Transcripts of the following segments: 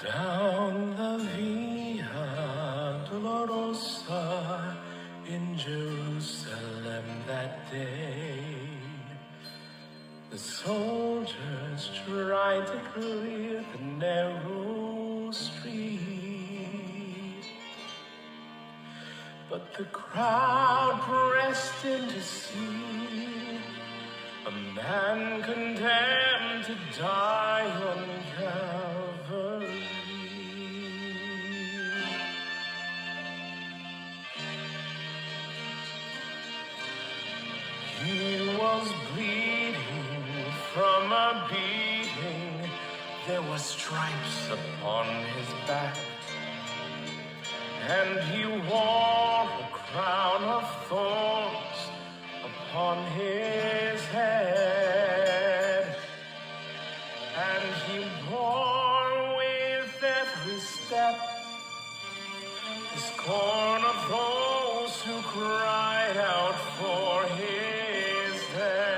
Down the Via Dolorosa in Jerusalem that day, the soldiers tried to clear the narrow street, but the crowd pressed in to see a man condemned to die on Calvary. He was bleeding from a beating. There were stripes upon his back, and he wore a crown of thorns upon his head, and he bore with every step the scorn of those who cried out for his death.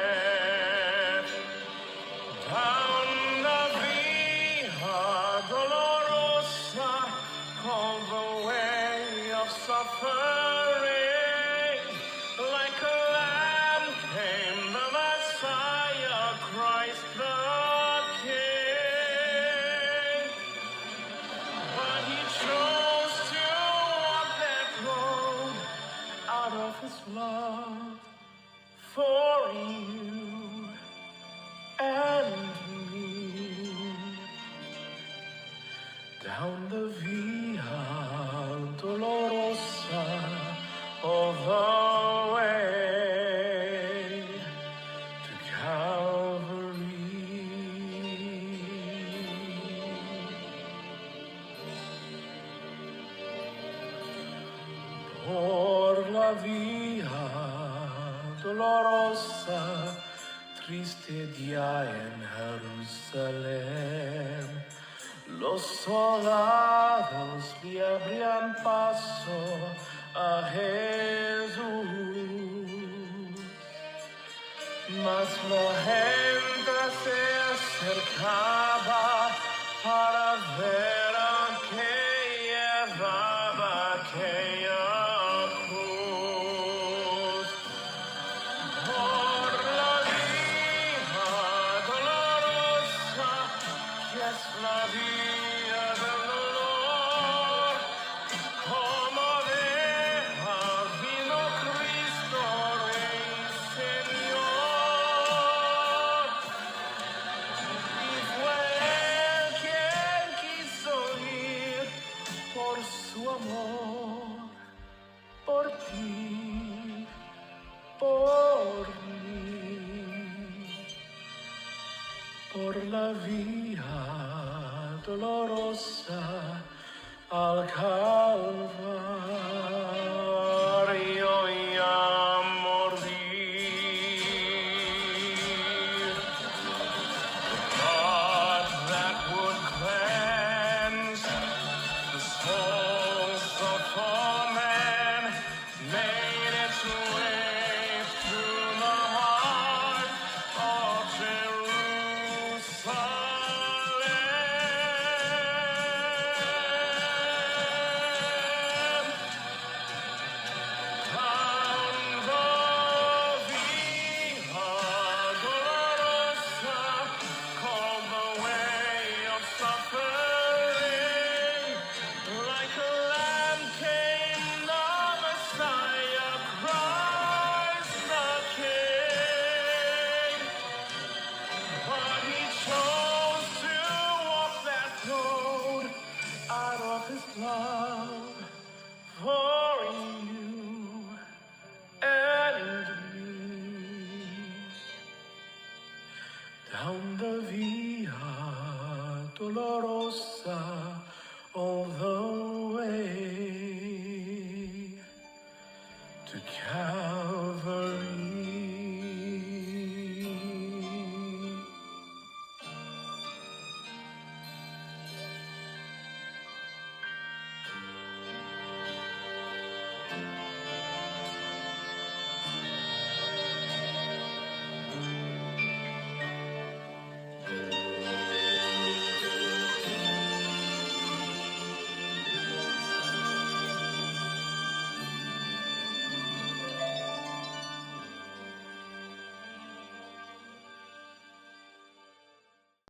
Down the Via Dolorosa, called the way of suffering, like a lamb came the Messiah, Christ the King. But he chose to walk that road out of his love for you and me. Down the Via Dolorosa, all the way to Calvary. Por la Via Dolorosa, triste día en Jerusalén, los soldados le abrían paso a Jesús, mas la gente se acercaba para ver a quien llevaba aquella cruz. Por la Via Dolorosa, que es la vía del dolor, como oveja vino Cristo Rey Señor, y fue Él quien quiso ir por su amor, por ti, por mí, por la Via Dolorosa al Calvary.